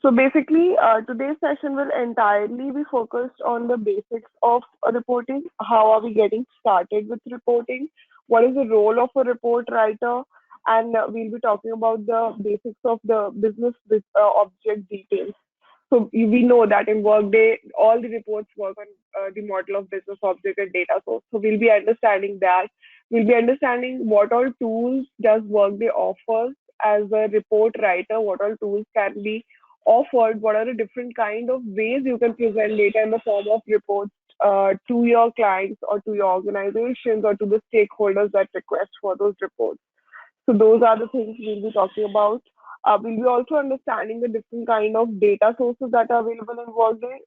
So basically, today's session will entirely be focused on the basics of reporting. How are we getting started with reporting? What is the role of a report writer? And we'll be talking about the basics of the business object details. So we know that in Workday, all the reports work on the model of business object and data source. So we'll be understanding that. We'll be understanding what all tools does Workday offers as a report writer. What all tools can be offered? What are the different kind of ways you can present data in the form of reports to your clients or to your organizations or to the stakeholders that request for those reports. So those are the things we'll be talking about. We'll be also understanding the different kind of data sources that are available in Workday,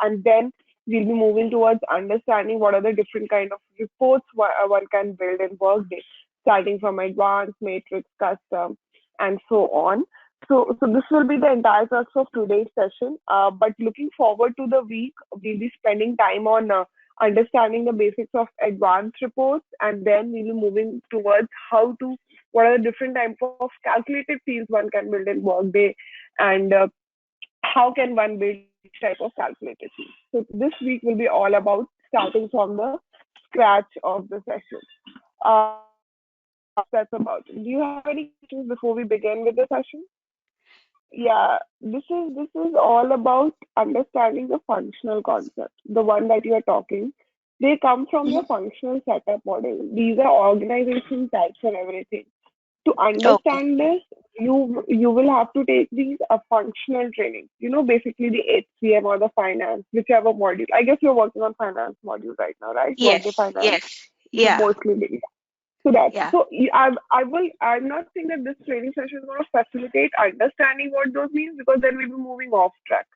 and then we'll be moving towards understanding what are the different kind of reports one can build in Workday, starting from advanced, matrix, custom, and so on. So this will be the entire crux of today's session. But looking forward to the week, we'll be spending time on understanding the basics of advanced reports, and then we'll be moving towards how to what are the different types of calculated fields one can build in Workday, and how can one build each type of calculated field. So this week will be all about starting from the scratch of the session. That's about it. Do you have any questions before we begin with the session? Yeah, this is all about understanding the functional concept, the one that you are talking. They come from the Mhm. functional setup model. These are organization types and everything. To Okay. understand this, you will have to take these functional training. Basically the HCM or the finance, whichever module. I guess you're working on finance module right now, right? Workday Yes, finance. yes. So Yeah, mostly, so that yeah. so I'm not saying that this training session is going to facilitate understanding what those means, because then we'll be moving off track.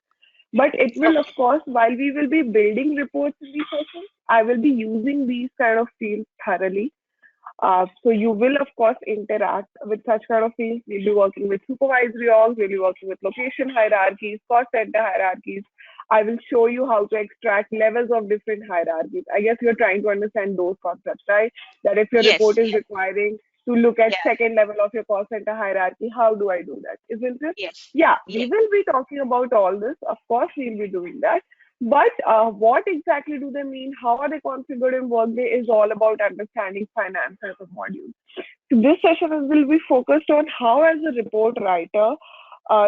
But it will, of Okay. course, while we will be building reports in these sessions, I will be using these kind of fields thoroughly. So you will, of course, interact with such kind of fields. We'll be working with supervisory orgs, we'll be working with location hierarchies, cost center hierarchies. I will show you how to extract levels of different hierarchies. I guess you're trying to understand those concepts, right? That if your Yes, report is yes. requiring to look at Yeah, second level of your cost center hierarchy, how do I do that? Isn't it? yes. Yeah, we Yeah. will be talking about all this. Of course, we'll be doing that. But what exactly do they mean? How are they configured in Workday is all about understanding finance as a module. So this session will be focused on how, as a report writer,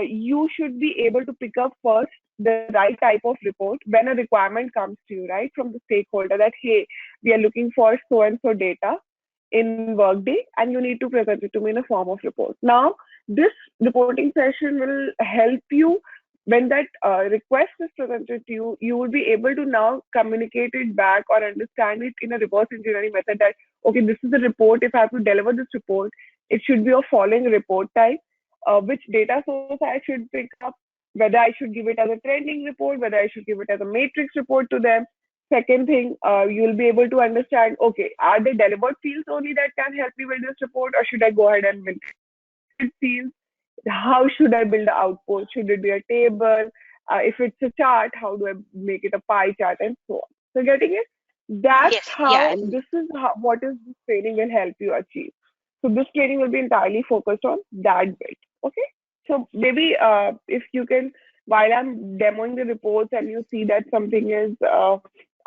you should be able to pick up first the right type of report when a requirement comes to you, right, from the stakeholder that, hey, we are looking for so and so data in Workday and you need to present it to me in a form of report. Now, this reporting session will help you when that request is presented to you. You will be able to now communicate it back or understand it in a reverse engineering method that, okay, this is the report. If I have to deliver this report, it should be of following report type, which data source I should pick up, whether I should give it as a trending report, whether I should give it as a matrix report to them. Second thing, you'll be able to understand, okay, are they delivered fields only that can help me build this report, or should I go ahead and build fields? How should I build the output? Should it be a table? If it's a chart, how do I make it a pie chart, and so on. So getting it? That's Yes, yeah. how, this is how, what is this training will help you achieve. So this training will be entirely focused on that bit. Okay. So maybe if you can, while I'm demoing the reports and you see that something is,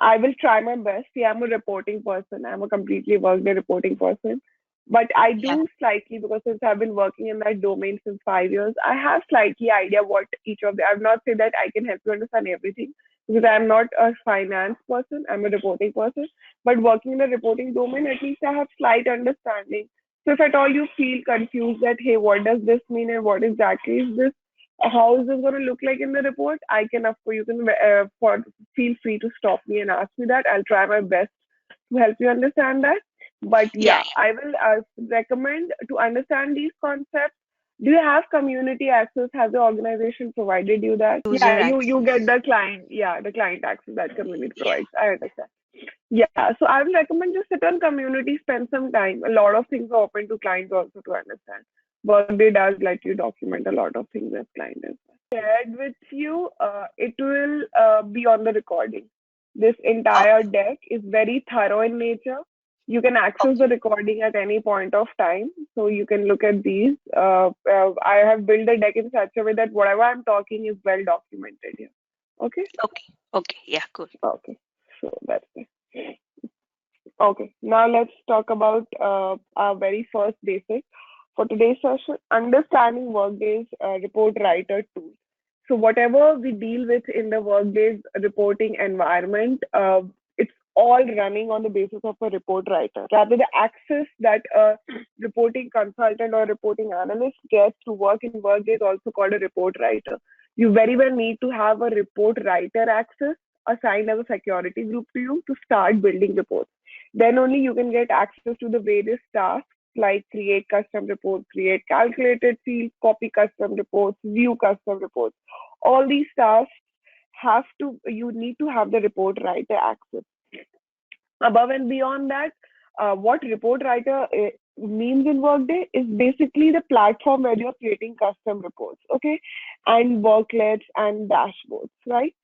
I will try my best. See, I'm a reporting person. I'm a completely Workday reporting person. But I Yeah. do slightly, because since I've been working in that domain since 5 years, I have slightly idea what each of the. I've not said that I can help you understand everything, because I'm not a finance person. I'm a reporting person. But working in the reporting domain, at least I have slight understanding. So if at all you feel confused that, hey, what does this mean and what exactly is this? How is this going to look like in the report? I can, of course, you can feel free to stop me and ask me that. I'll try my best to help you understand that. But Yeah, yeah, I will recommend to understand these concepts. Do you have community access? Has the organization provided you that? yeah. Yeah, User you get access. the client. Yeah, the client access that community Yeah. provides. I understand. Yeah, so I will recommend just sit on community, spend some time. A lot of things are open to clients also to understand. Workday does let you document a lot of things as client is. Shared with you, it will be on the recording. This entire Okay. deck is very thorough in nature. You can access the Okay. recording at any point of time, so you can look at these. I have built a deck in such a way that whatever I'm talking is well documented here. Okay. Okay. Okay. Yeah. Cool. Okay. So that's it. Okay, now let's talk about our very first basic for today's session, understanding Workday's report writer tool. So whatever we deal with in the Workday's reporting environment, it's all running on the basis of a report writer. Rather, the access that a reporting consultant or reporting analyst gets to work in Workday is also called a report writer. You very well need to have a report writer access assigned as a security group to you to start building reports. Then only you can get access to the various tasks like create custom reports, create calculated fields, copy custom reports, view custom reports. All these tasks you need to have the report writer access. Above and beyond that, what report writer means in Workday is basically the platform where you're creating custom reports, okay, and worklets and dashboards, right?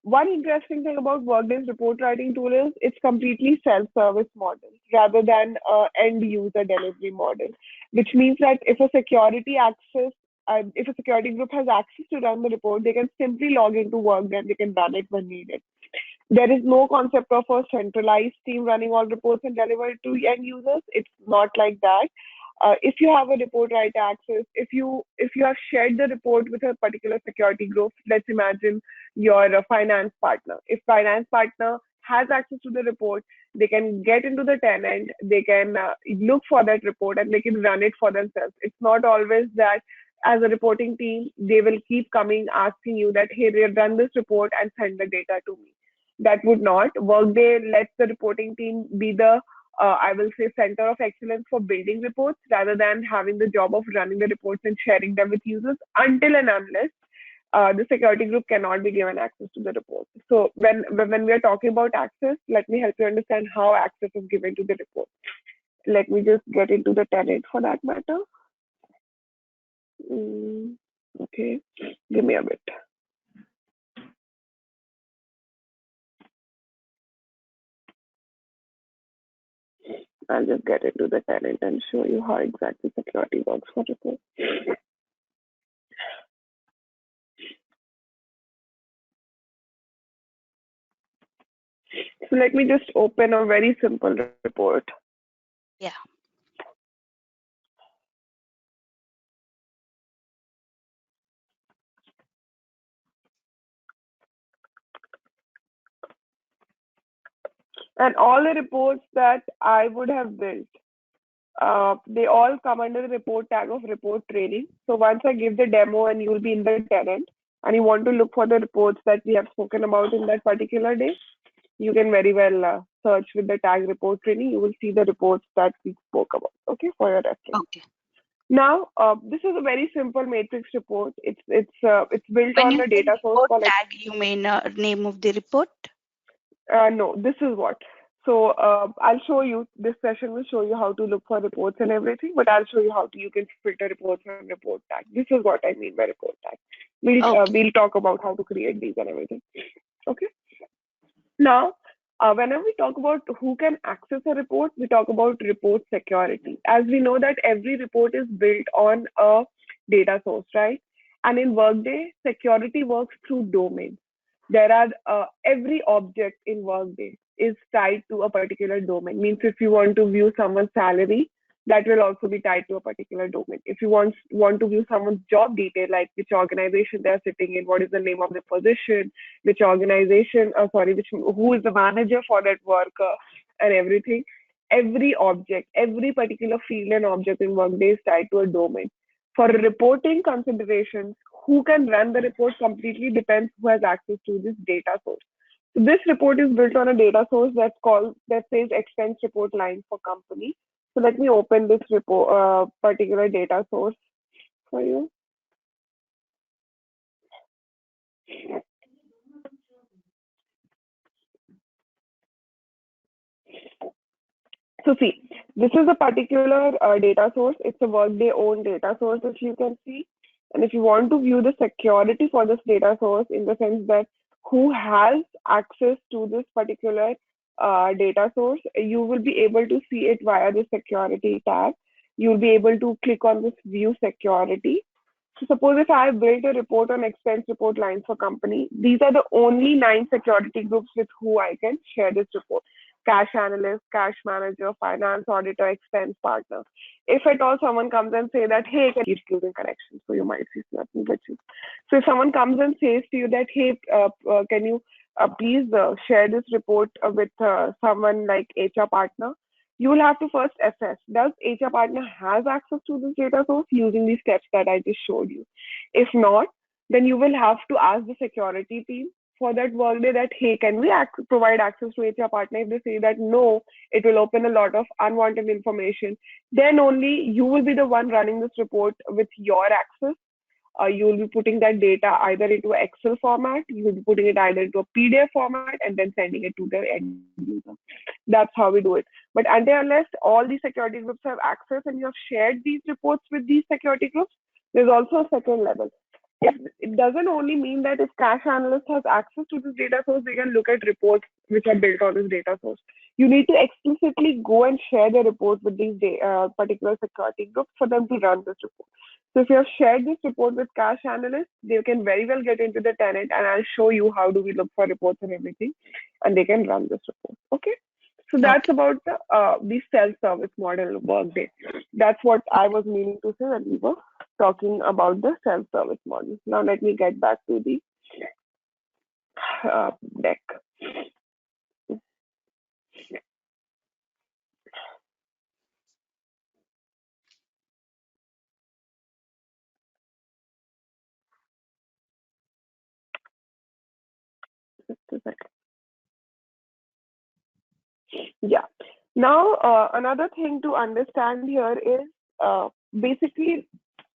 One interesting thing about Workday's report writing tool is it's completely self-service model rather than end user delivery model, which means that if a security group has access to run the report, they can simply log into Workday and they can run it when needed. There is no concept of a centralized team running all reports and deliver it to end users. It's not like that. If you have a report writer access, if you have shared the report with a particular security group, let's imagine you're a finance partner. If finance partner has access to the report, they can get into the tenant, they can look for that report and they can run it for themselves. It's not always that as a reporting team, they will keep coming asking you that, hey, run this report and send the data to me. That would not. Workday lets the reporting team be the, I will say, center of excellence for building reports rather than having the job of running the reports and sharing them with users until and unless the security group cannot be given access to the report. So when we are talking about access, let me help you understand how access is given to the report. Let me just get into the tenant for that matter. Mm, okay, give me a bit. I'll just get into the tenant and show you how exactly security works for reports. So let me just open a very simple report. Yeah. And all the reports that I would have built, they all come under the report tag of report training. So once I give the demo and you'll be in the tenant and you want to look for the reports that we have spoken about in that particular day, you can very well search with the tag report training. You will see the reports that we spoke about, okay, for your reference. Okay. Now, this is a very simple matrix report. It's built When on you a say data source report called tag, you mean name of the report? no, this is what. So I'll show you. This session will show you how to look for reports and everything, but I'll show you how to you can filter reports from report tag. This is what I mean by report tag. Okay. We'll talk about how to create these and everything. Okay. Now, whenever we talk about who can access a report, we talk about report security. As we know that every report is built on a data source, right? And in Workday, security works through domains. There are every object in Workday is tied to a particular domain. Means if you want to view someone's salary, that will also be tied to a particular domain. If you want to view someone's job detail, like which organization they're sitting in, what is the name of the position, which organization, who is the manager for that worker, and everything. Every object, every particular field and object in Workday is tied to a domain. For reporting considerations, who can run the report completely depends who has access to this data source. So this report is built on a data source that says expense report line for company. So let me open this report, particular data source for you. So see, this is a particular data source. It's a Workday owned data source, if you can see. And if you want to view the security for this data source in the sense that who has access to this particular data source, you will be able to see it via the security tab. You'll be able to click on this view security. So suppose if I built a report on expense report lines for company, these are the only 9 security groups with who I can share this report. Cash analyst, cash manager, finance auditor, expense partner. If at all someone comes and say that, hey, can you using correction? So you might see nothing but you. So if someone comes and says to you that, hey, can you please share this report with someone like HR partner, you will have to first assess, does HR partner has access to this data source using these steps that I just showed you? If not, then you will have to ask the security team for that workday that, hey, can we provide access to HR partner? If they say that no, it will open a lot of unwanted information, then only you will be the one running this report with your access. You will be putting that data either into an Excel format, you will be putting it either into a PDF format and then sending it to the end user. That's how we do it. But until unless all these security groups have access and you have shared these reports with these security groups, there's also a second level. It doesn't only mean that if cash analyst has access to this data source, they can look at reports which are built on this data source. You need to explicitly go and share the report with these particular security groups for them to run this report. So if you have shared this report with cash analysts, they can very well get into the tenant and I'll show you how do we look for reports and everything, and they can run this report. Okay. So that's Okay. about the self-service model of Workday. That's what I was meaning to say when we were talking about the self-service model. Now let me get back to the deck. Just a second. Yeah. Now, another thing to understand here is basically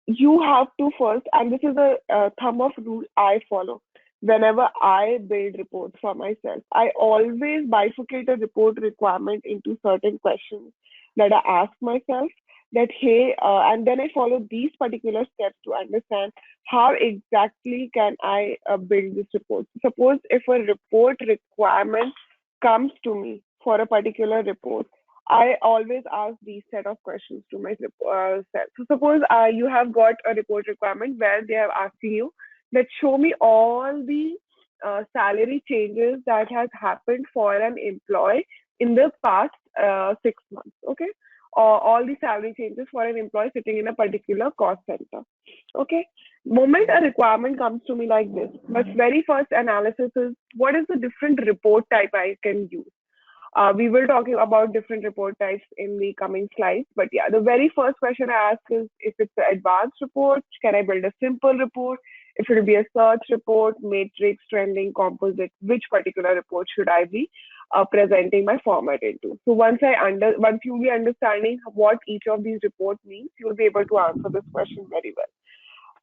you have to first, and this is a thumb of rule I follow whenever I build reports for myself. I always bifurcate a report requirement into certain questions that I ask myself that, hey, and then I follow these particular steps to understand how exactly can I build this report. Suppose if a report requirement comes to me for a particular report, I always ask these set of questions to myself. So suppose you have got a report requirement where they are asking you that show me all the salary changes that has happened for an employee in the past 6 months. Okay, or all the salary changes for an employee sitting in a particular cost center. Okay, moment a requirement comes to me like this, my very first analysis is what is the different report type I can use. We will talk about different report types in the coming slides. But yeah, the very first question I ask is if it's an advanced report, can I build a simple report? If it will be a search report, matrix, trending, composite, which particular report should I be presenting my format into? So once you'll be understanding what each of these reports means, you'll be able to answer this question very well.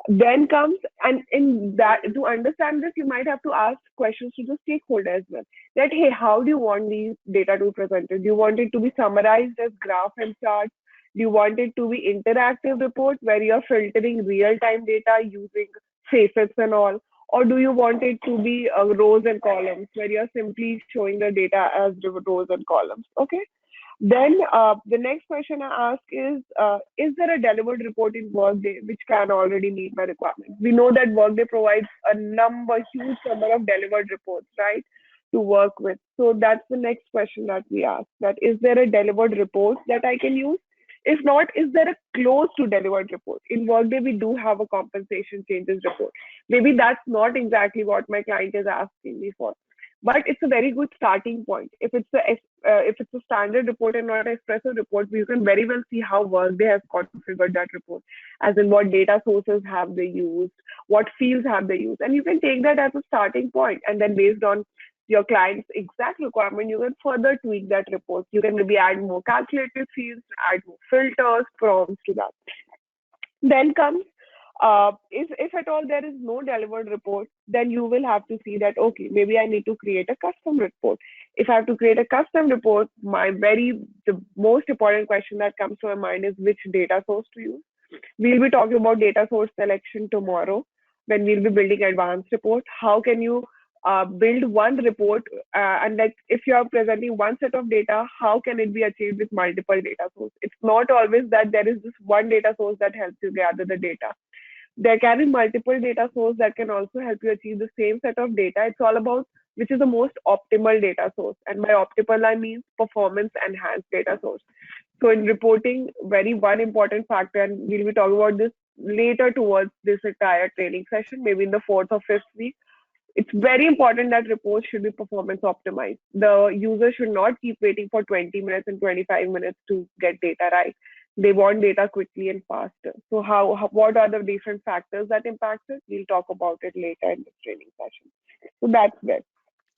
Then comes, and in that, to understand this, you might have to ask questions to the stakeholder as well. That, hey, how do you want these data to be presented? Do you want it to be summarized as graph and charts? Do you want it to be interactive report where you're filtering real-time data using facets and all? Or do you want it to be rows and columns where you're simply showing the data as rows and columns? Okay. Then the next question I ask is there a delivered report in Workday which can already meet my requirements? We know that Workday provides huge number of delivered reports, right, to work with. So that's the next question that we ask, that is there a delivered report that I can use? If not, is there a close to delivered report? In Workday, we do have a compensation changes report. Maybe that's not exactly what my client is asking me for, but it's a very good starting point. If it's a standard report and not an espresso report, you can very well see how Workday has configured that report, as in what data sources have they used, what fields have they used, and you can take that as a starting point, and then based on your client's exact requirement, you can further tweak that report. You can maybe add more calculated fields, add more filters, prompts to that. Then comes if at all there is no delivered report, then you will have to see that, okay, maybe I need to create a custom report. If I have to create a custom report, the most important question that comes to my mind is which data source to use. We'll be talking about data source selection tomorrow when we'll be building advanced report. How can you build one report, and like if you are presenting one set of data, how can it be achieved with multiple data sources? It's not always that there is this one data source that helps you gather the data. There can be multiple data sources that can also help you achieve the same set of data. It's all about which is the most optimal data source. And by optimal, I mean performance enhanced data source. So in reporting, very one important factor, and we'll be talking about this later towards this entire training session, maybe in the fourth or fifth week. It's very important that reports should be performance optimized. The user should not keep waiting for 20 minutes and 25 minutes to get data right. They want data quickly and faster. So what are the different factors that impact it? We'll talk about it later in this training session. So that's it.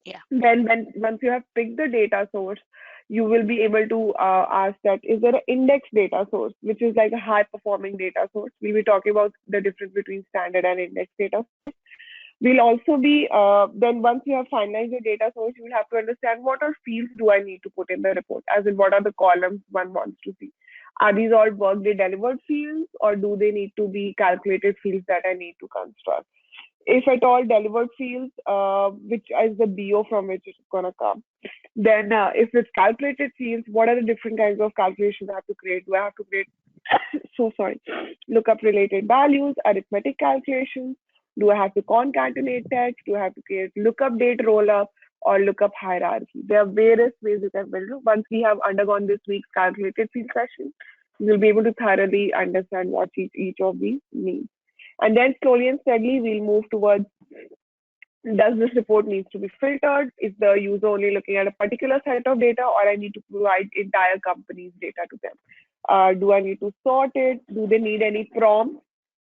Yeah. Then when once you have picked the data source, you will be able to ask that is there an index data source, which is like a high performing data source. We'll be talking about the difference between standard and index data. We'll also be, then once you have finalized your data source, you will have to understand what are fields do I need to put in the report, as in what are the columns one wants to see. Are these all Workday delivered fields, or do they need to be calculated fields that I need to construct? If at all delivered fields, which is the BO from which it's going to come. Then if it's calculated fields, what are the different kinds of calculations I have to create? Do I have to create, so sorry, lookup related values, arithmetic calculations? Do I have to concatenate text? Do I have to create lookup date rollup or lookup hierarchy? There are various ways you can build it. Once we have undergone this week's calculated field session, you'll be able to thoroughly understand what each of these means. And then slowly and steadily, we'll move towards, does this report needs to be filtered? Is the user only looking at a particular set of data, or I need to provide entire company's data to them? Do I need to sort it? Do they need any prompts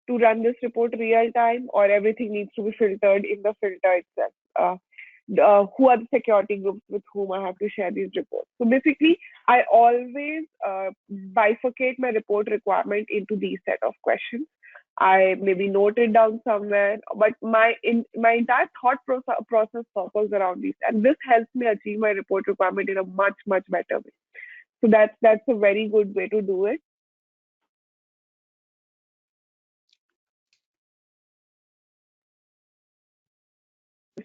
to run this report real time, or everything needs to be filtered in the filter itself? Who are the security groups with whom I have to share these reports? So basically, I always bifurcate my report requirement into these set of questions. I maybe note it down somewhere, but my entire thought process circles around these, and this helps me achieve my report requirement in a much better way. So that's a very good way to do it.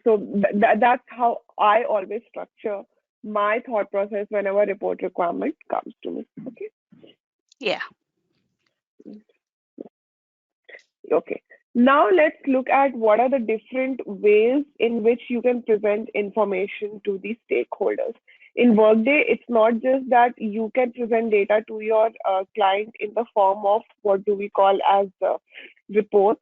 So that's how I always structure my thought process whenever report requirement comes to me. Okay. Yeah. Okay. Now let's look at what are the different ways in which you can present information to the stakeholders. In Workday, it's not just that you can present data to your client in the form of what do we call as reports.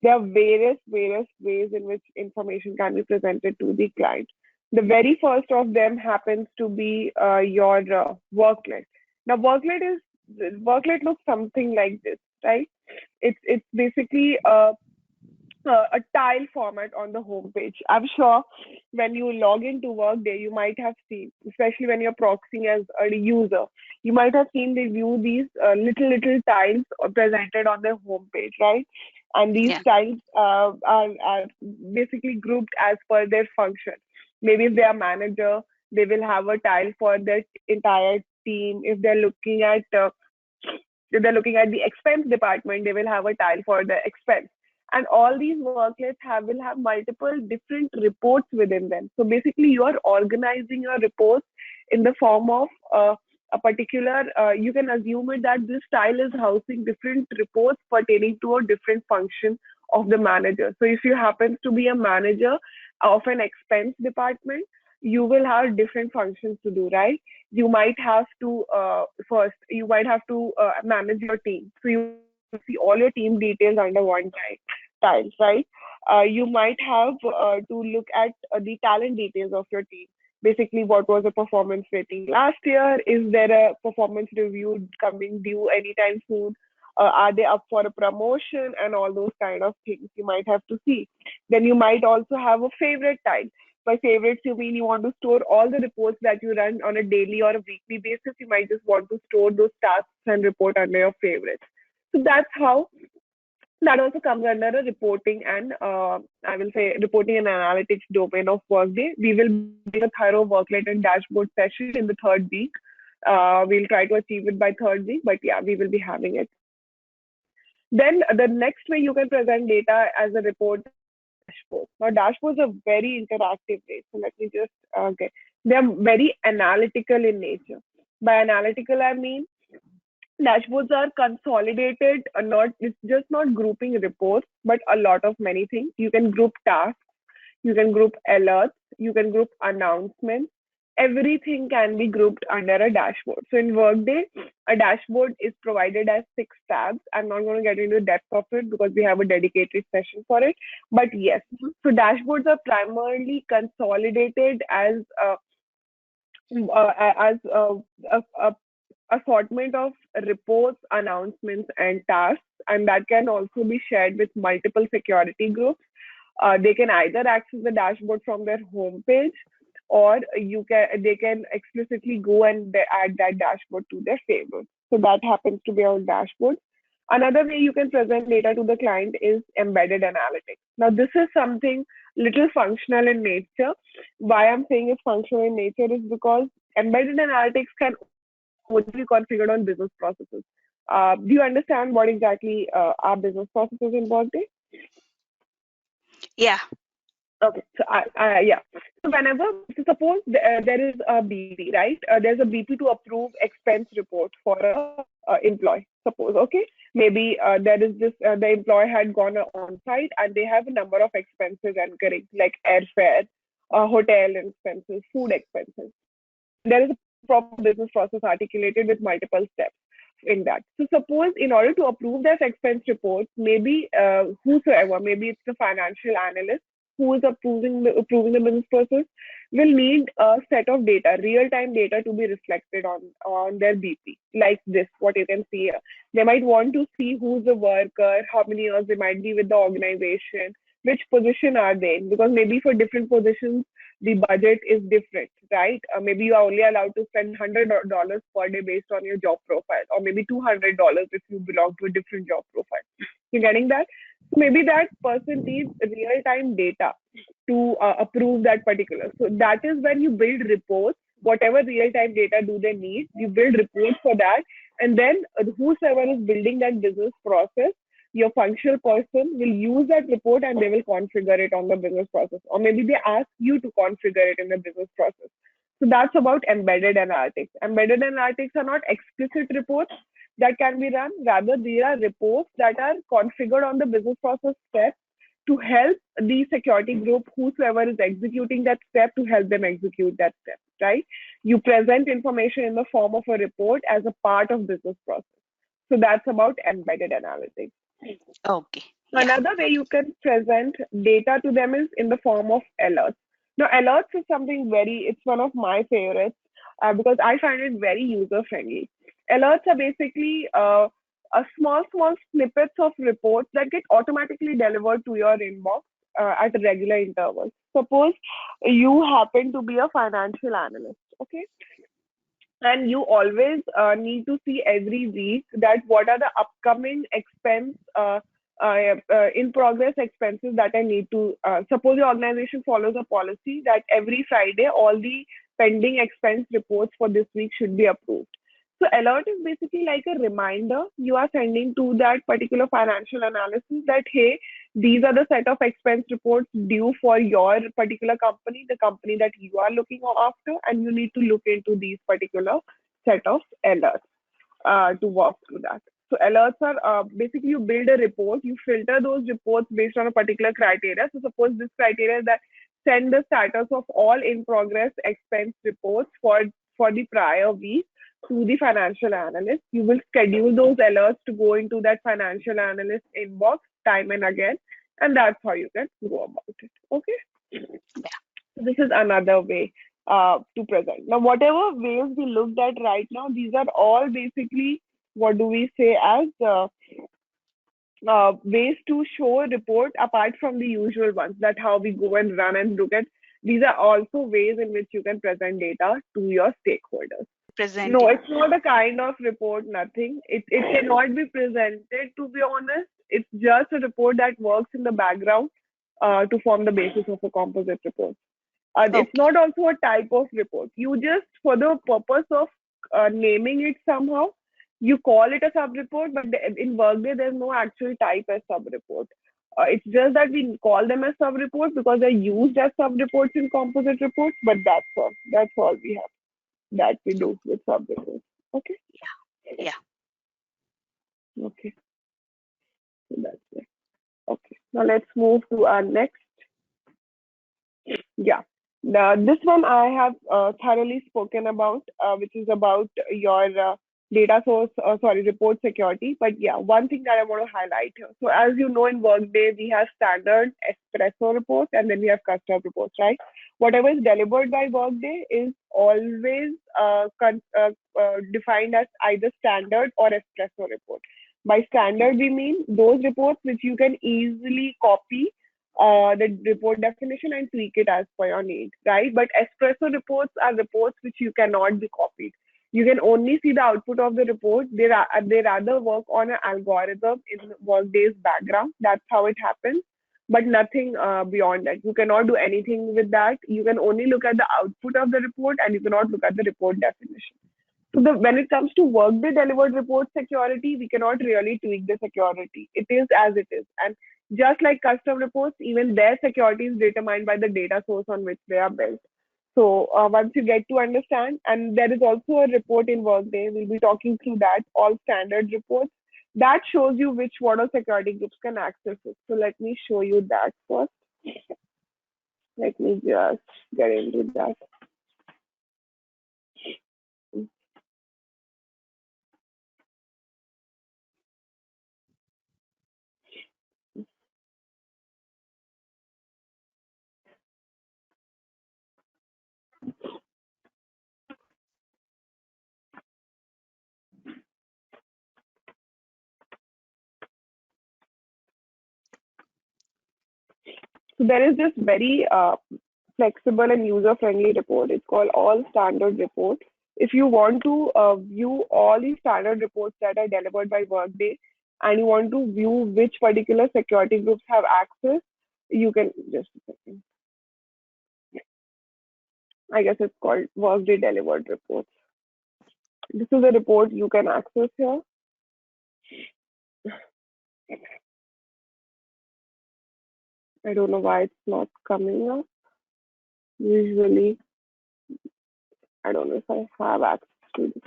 There are various ways in which information can be presented to the client. The very first of them happens to be your worklet. Now, worklet looks something like this, right? It's basically a tile format on the homepage. I'm sure when you log into Workday, you might have seen, especially when you're proxying as a user, you might have seen they view these little tiles presented on their homepage, right? And these Yeah. tiles are basically grouped as per their function. Maybe if they are manager, they will have a tile for their entire team. If they're looking at the expense department, they will have a tile for the expense. And all these worklets will have multiple different reports within them. So basically, you are organizing your reports in the form of a particular. You can assume it that this tile is housing different reports pertaining to a different function of the manager. So if you happen to be a manager of an expense department, you will have different functions to do, right? You might have to first you might have to manage your team, so you see all your team details under one tile, right? You might have to look at the talent details of your team. Basically, what was the performance rating last year? Is there a performance review coming due anytime soon? Are they up for a promotion? And all those kind of things you might have to see. Then you might also have a favorite tile. By favorites, you mean you want to store all the reports that you run on a daily or a weekly basis. You might just want to store those tasks and report under your favorites. So that's how that also comes under a reporting and I will say reporting and analytics domain of Workday. We will be a thorough worklet and dashboard session in the third week. We'll try to achieve it by third week, but yeah, we will be having it. Then the next way you can present data as a report dashboard. Now, dashboards are very interactive way. So let me just, okay. They're very analytical in nature. By analytical, I mean dashboards are consolidated, not, it's just not grouping reports, but a lot of many things. You can group tasks, you can group alerts, you can group announcements. Everything can be grouped under a dashboard. So in Workday, a dashboard is provided as 6 tabs. I'm not going to get into the depth of it because we have a dedicated session for it. But yes, so dashboards are primarily consolidated as a assortment of reports, announcements, and tasks, and that can also be shared with multiple security groups. They can either access the dashboard from their homepage, or they can explicitly go and they add that dashboard to their table. So that happens to be our dashboard. Another way you can present data to the client is embedded analytics. Now, this is something little functional in nature. Why I'm saying it's functional in nature is because embedded analytics can only be configured on business processes. Do you understand what exactly are business processes in Workday? Yeah. Okay, so yeah. So whenever, so suppose there is a BP, right? There's a BP to approve expense report for a employee. Suppose, okay, maybe there is this the employee had gone on site and they have a number of expenses incurring, like airfare, hotel expenses, food expenses. There is a proper business process articulated with multiple steps in that. So suppose in order to approve that expense report, maybe whosoever, maybe it's the financial analyst who is approving the business process, will need a set of data, real-time data to be reflected on their BP, like this, what you can see here. They might want to see who's the worker, how many years they might be with the organization, which position are they in, because maybe for different positions, the budget is different, right? Maybe you are only allowed to spend $100 per day based on your job profile, or maybe $200 if you belong to a different job profile. You're getting that? So maybe that person needs real time data to approve that particular. So that is when you build reports. Whatever real time data do they need, you build reports for that, and then whosoever is building that business process, your functional person will use that report and they will configure it on the business process, or maybe they ask you to configure it in the business process. So that's about embedded analytics. Embedded analytics are not explicit reports that can be run. Rather, they are reports that are configured on the business process steps to help the security group, whosoever is executing that step, to help them execute that step, right? You present information in the form of a report as a part of business process. So that's about embedded analytics. Okay. Yeah. Another way you can present data to them is in the form of alerts. Now, alerts is something it's one of my favorites because I find it very user friendly. Alerts are basically a small snippets of reports that get automatically delivered to your inbox at regular intervals. Suppose you happen to be a financial analyst, okay? And you always need to see every week that what are the upcoming in progress expenses that I need to, suppose your organization follows a policy that every Friday all the pending expense reports for this week should be approved. So alert is basically like a reminder you are sending to that particular financial analysis that, hey, these are the set of expense reports due for your particular company, the company that you are looking after, and you need to look into these particular set of alerts to walk through that. So alerts are basically you build a report, you filter those reports based on a particular criteria. So suppose this criteria is that send the status of all in progress expense reports for the prior week to the financial analyst. You will schedule those alerts to go into that financial analyst inbox time and again, and that's how you can go about it. Okay. Yeah. So this is another way to present. Now, whatever ways we looked at right now, these are all basically, what do we say, as ways to show a report apart from the usual ones, that how we go and run and look at. These are also ways in which you can present data to your stakeholders. No, Presenting. it's not a kind of report, nothing. It cannot be presented, to be honest. It's just a report that works in the background to form the basis of a composite report. It's not also a type of report. You just, for the purpose of naming it somehow, you call it a sub report, but in Workday, there's no actual type as sub report. It's just that we call them as sub-reports because they're used as sub-reports in composite reports, but that's all. That's all we have that we do with sub-reports. Okay? Yeah. Okay. So that's it. Okay. Now let's move to our next. Yeah. This one I have thoroughly spoken about, which is about your data source, report security. But yeah, one thing that I want to highlight here. So as you know, in Workday, we have standard espresso reports and then we have custom reports, right? Whatever is delivered by Workday is always defined as either standard or espresso report. By standard, we mean those reports which you can easily copy the report definition and tweak it as per your need, right? But espresso reports are reports which you cannot be copied. You can only see the output of the report. They rather work on an algorithm in Workday's background. That's how it happens, but nothing beyond that. You cannot do anything with that. You can only look at the output of the report and you cannot look at the report definition. So when it comes to Workday delivered report security, we cannot really tweak the security. It is as it is. And just like custom reports, even their security is determined by the data source on which they are built. So once you get to understand, and there is also a report in Workday, we'll be talking through that, all standard reports. That shows you which what all security groups can access it. So let me show you that first. Let me just get into that. So there is this very flexible and user-friendly report. It's called All Standard Report. If you want to view all these standard reports that are delivered by Workday, and you want to view which particular security groups have access, you can just a second. I guess it's called Workday Delivered Reports. This is a report you can access here. I don't know why it's not coming up. Usually, I don't know if I have access to this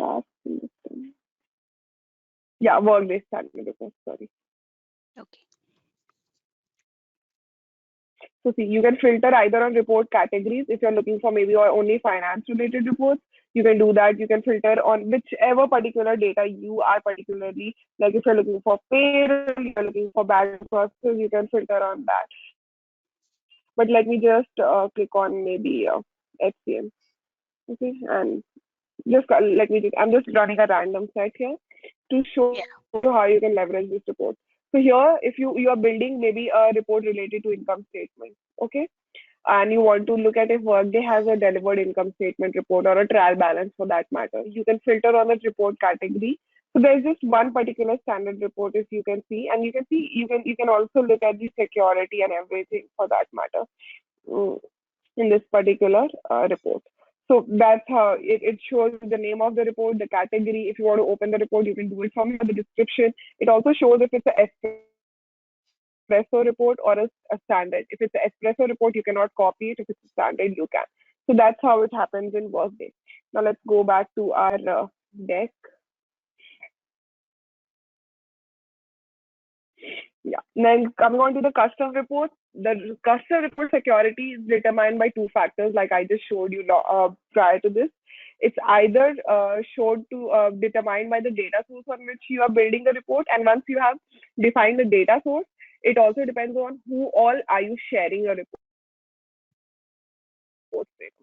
task in this thing. Yeah, Workday Standard Report, sorry. Okay. So see, you can filter either on report categories. If you're looking for maybe or only finance related reports, you can do that. You can filter on whichever particular data you are particularly, like if you're looking for payroll, you're looking for batch processes, you can filter on that. But let me just click on maybe HCM. Okay, and just let me I'm just running a random set here to show Yeah. you how you can leverage this report. So here, if you are building maybe a report related to income statement, okay, and you want to look at if Workday has a delivered income statement report or a trial balance for that matter, you can filter on the report category. So there's just one particular standard report, if you can see, and you can also look at the security and everything for that matter. Mm, in this particular report. So that's how it shows the name of the report, the category. If you want to open the report, you can do it from here, the description. It also shows if it's an espresso report or a standard. If it's an espresso report, you cannot copy it. If it's a standard, you can. So that's how it happens in Workday. Now let's go back to our deck. Yeah. Then coming on to the custom report, the custom report security is determined by two factors, like I just showed you prior to this. It's either showed to determined by the data source on which you are building the report, and once you have defined the data source, it also depends on who all are you sharing your report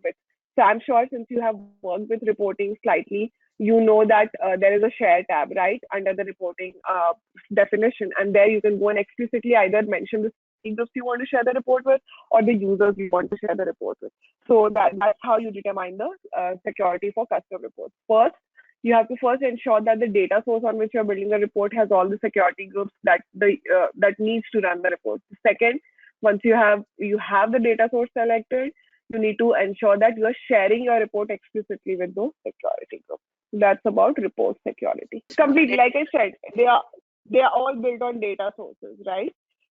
with. So I'm sure since you have worked with reporting slightly, you know that there is a share tab, right, under the reporting definition. And there you can go and explicitly either mention the groups you want to share the report with or the users you want to share the report with. So that's how you determine the security for custom reports. First, you have to first ensure that the data source on which you're building the report has all the security groups that needs to run the report. Second, once you have the data source selected, you need to ensure that you are sharing your report explicitly with those security groups. That's about report security. So Completely, let like I said, they are all built on data sources, right?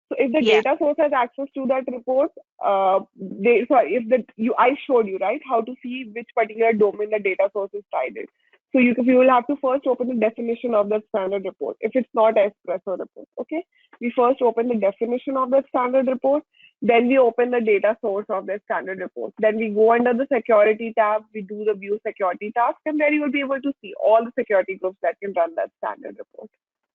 So if the Yeah. data source has access to that report, if I showed you, right, how to see which particular domain the data source is tied in. So you will have to first open the definition of that standard report. If it's not espresso report, okay, we first open the definition of that standard report. Then we open the data source of that standard report. Then we go under the security tab. We do the view security task, and then you will be able to see all the security groups that can run that standard report.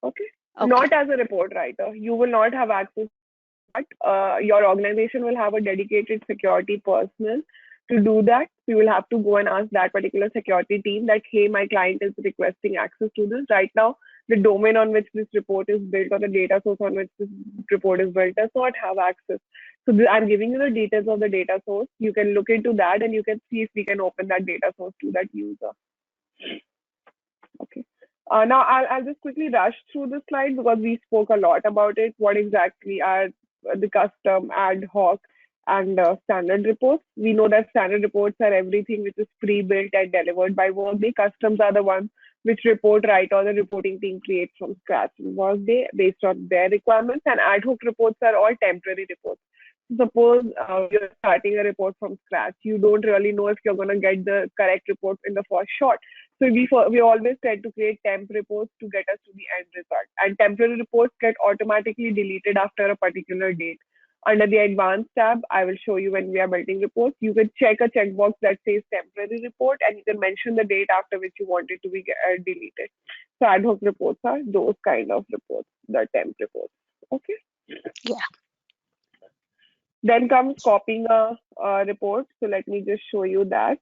Okay, Okay. not as a report writer. You will not have access to that. Your organization will have a dedicated security personnel to do that. You will have to go and ask that particular security team that, hey, my client is requesting access to this. Right now, the domain on which this report is built or the data source on which this report is built does not have access. So I'm giving you the details of the data source. You can look into that and you can see if we can open that data source to that user. Okay. Now I'll just quickly rush through the slide because we spoke a lot about it. What exactly are the custom, ad hoc, and standard reports? We know that standard reports are everything which is pre-built and delivered by Workday. Customs are the ones which report writer or the reporting team creates from scratch in Workday based on their requirements. And ad hoc reports are all temporary reports. Suppose you're starting a report from scratch. You don't really know if you're going to get the correct report in the first shot. So we always tend to create temp reports to get us to the end result. And temporary reports get automatically deleted after a particular date. Under the advanced tab, I will show you when we are building reports. You can check a checkbox that says temporary report and you can mention the date after which you want it to be deleted. So ad hoc reports are those kind of reports, the temp reports. Okay. Yeah. Then comes copying a report. So let me just show you that.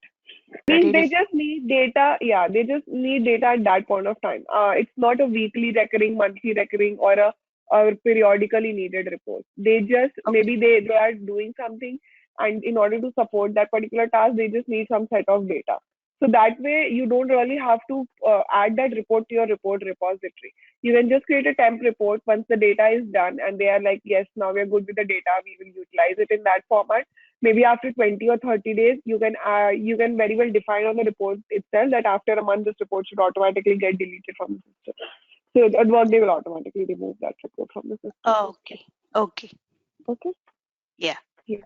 Means Ready they report. just need data. Yeah, they just need data at that point of time. It's not a weekly recurring, monthly recurring, or a periodically needed report. They just Okay. maybe they are doing something, and in order to support that particular task, they just need some set of data. So that way, you don't really have to add that report to your report repository. You can just create a temp report once the data is done, and they are like, yes, now we're good with the data. We will utilize it in that format. Maybe after 20 or 30 days, you can very well define on the report itself that after a month this report should automatically get deleted from the system. So at Workday will automatically remove that report from the system. Okay. Okay. Okay. Yeah. Yeah.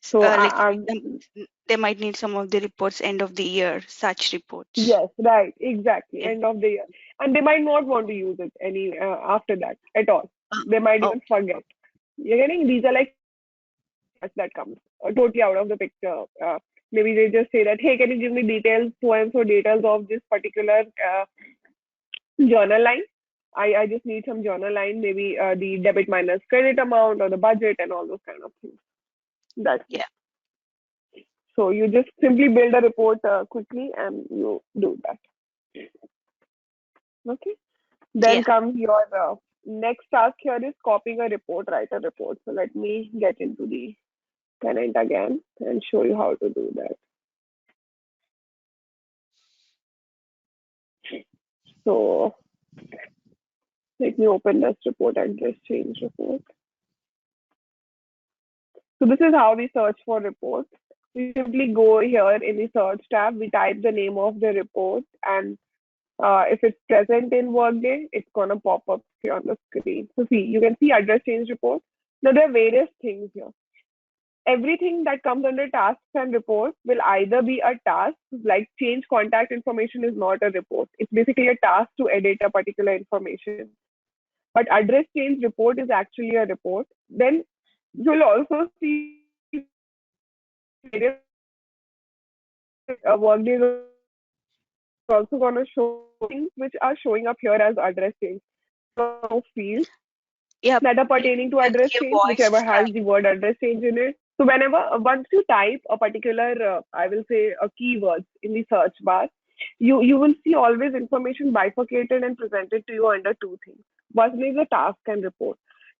So Like for example, they might need some of the reports end of the year, such reports. yes, right, exactly. Yeah. End of the year, and they might not want to use it any after that at all. They might Oh, even forget. You're getting these are like that comes totally out of the picture. Maybe they just say that, hey, can you give me details, so and so details of this particular journal line. I just need some journal line, maybe the debit minus credit amount or the budget and all those kind of things. That's it. yeah. So you just simply build a report quickly and you do that. Okay. Then Yeah. comes your next task here is copying a report, write a report. So let me get into the tenant again and show you how to do that. So let me open this report address change report. So this is how we search for reports. We simply go here in the search tab, we type the name of the report, and if it's present in Workday, it's gonna pop up here on the screen. So see, you can see address change report. Now there are various things here. Everything that comes under tasks and reports will either be a task, like change contact information is not a report. It's basically a task to edit a particular information. But address change report is actually a report. Then you'll also see various Workday is also going to show things which are showing up here as address change. So fields Yeah. that are Like pertaining to you'll address see a change, voice whichever has describe. the word address change in it. So whenever once you type a particular, I will say a keyword in the search bar, you will see always information bifurcated and presented to you under two things. One is a task and report.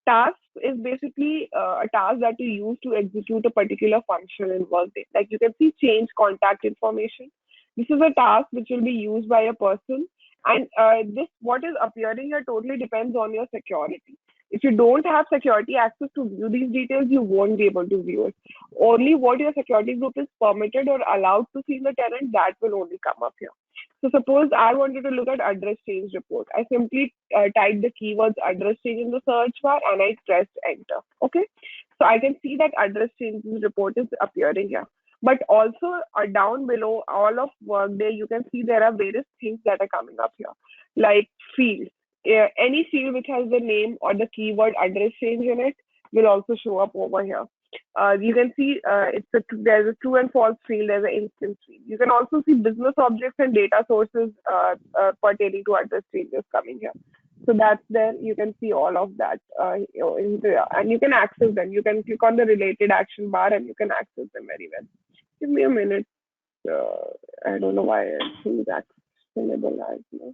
Task is basically a task that you use to execute a particular function in Workday. Like you can see change contact information. This is a task which will be used by a person, and this what is appearing here totally depends on your security. If you don't have security access to view these details, you won't be able to view it. Only what your security group is permitted or allowed to see in the tenant, that will only come up here. So suppose I wanted to look at address change report. I simply type the keywords address change in the search bar and I pressed enter. Okay. So I can see that address change report is appearing here. But also down below all of Workday, you can see there are various things that are coming up here, like fields. Any field which has the name or the keyword address change in it will also show up over here. You can see there's a true and false field, there's an instance field. You can also see business objects and data sources pertaining to address changes coming here. So that's there. You can see all of that and you can access them. You can click on the related action bar and you can access them very well. Give me a minute. I don't know why it's actionable as well.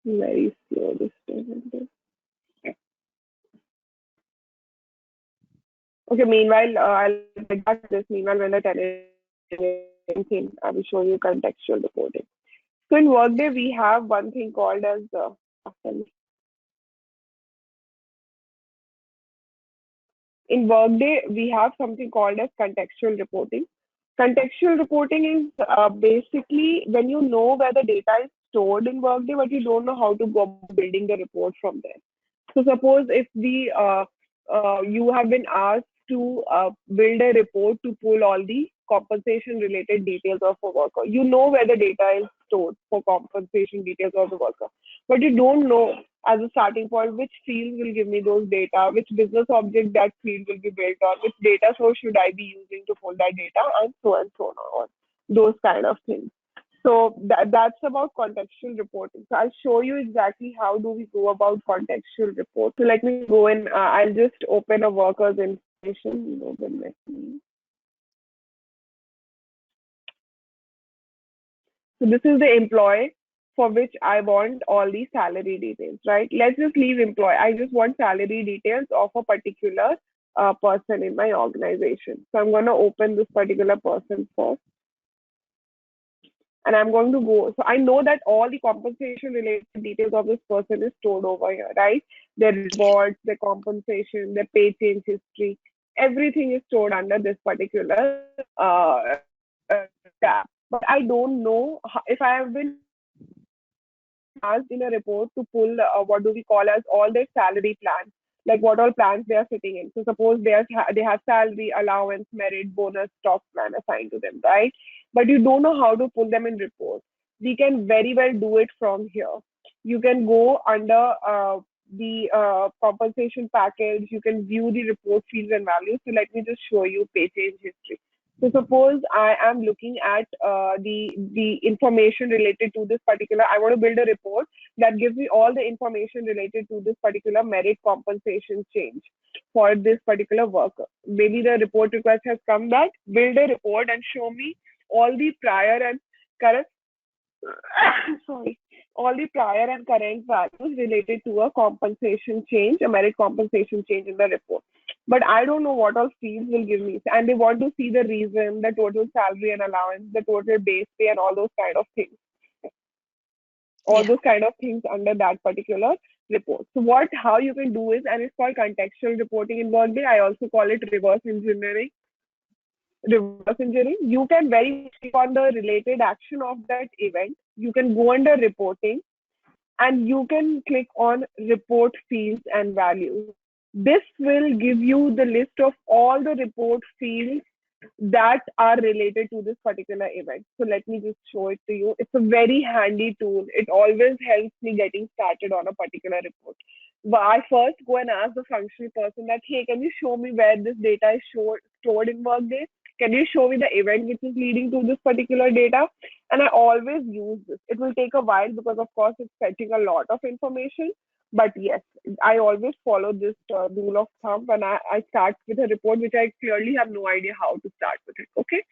Very slow this time. Okay, meanwhile, I'll get back to this. Meanwhile, when the tenant thing, I will show you contextual reporting. So in Workday, we have one thing called as in Workday, we have something called as contextual reporting. Contextual reporting is basically when you know where the data is stored in Workday, but you don't know how to go about building the report from there. So suppose if you have been asked to build a report to pull all the compensation related details of a worker. You know where the data is stored for compensation details of the worker, but you don't know as a starting point which field will give me those data, which business object that field will be built on, which data source should I be using to pull that data, and so on. Those kind of things. So that's about contextual reporting. So I'll show you exactly how do we go about contextual report. So let me go in. I'll just open a worker's information. So this is the employee for which I want all the salary details, right? Let's just leave employee. I just want salary details of a particular person in my organization. So I'm going to open this particular person first. And I'm going to go. So I know that all the compensation related details of this person is stored over here, right? Their rewards, their compensation, their pay change history, everything is stored under this particular tab. But I don't know if I have been asked in a report to pull what do we call as all their salary plans, like what all plans they are sitting in. So suppose they have salary, allowance, merit, bonus, stock plan assigned to them, right? But you don't know how to pull them in report. We can very well do it from here. You can go under the compensation package. You can view the report fields and values. So let me just show you pay change history. So suppose I am looking at the information related to this particular. I want to build a report that gives me all the information related to this particular merit compensation change for this particular worker. Maybe the report request has come that build a report and show me all the prior and current sorry, all the prior and current values related to a compensation change, a merit compensation change in the report. But I don't know what all fields will give me. And they want to see the reason, the total salary and allowance, the total base pay, and all those kind of things. All Yeah. those kind of things under that particular report. So how you can do is, and it's called contextual reporting in Workday. I also call it reverse engineering. You can very much click on the related action of that event. You can go under reporting and you can click on report fields and values. This will give you the list of all the report fields that are related to this particular event. So let me just show it to you. It's a very handy tool. It always helps me getting started on a particular report. But I first go and ask the functional person that, hey, can you show me where this data is stored in Workday? Can you show me the event which is leading to this particular data? And I always use this. It will take a while because, of course, it's fetching a lot of information. But yes, I always follow this rule of thumb when I start with a report which I clearly have no idea how to start with it. Okay.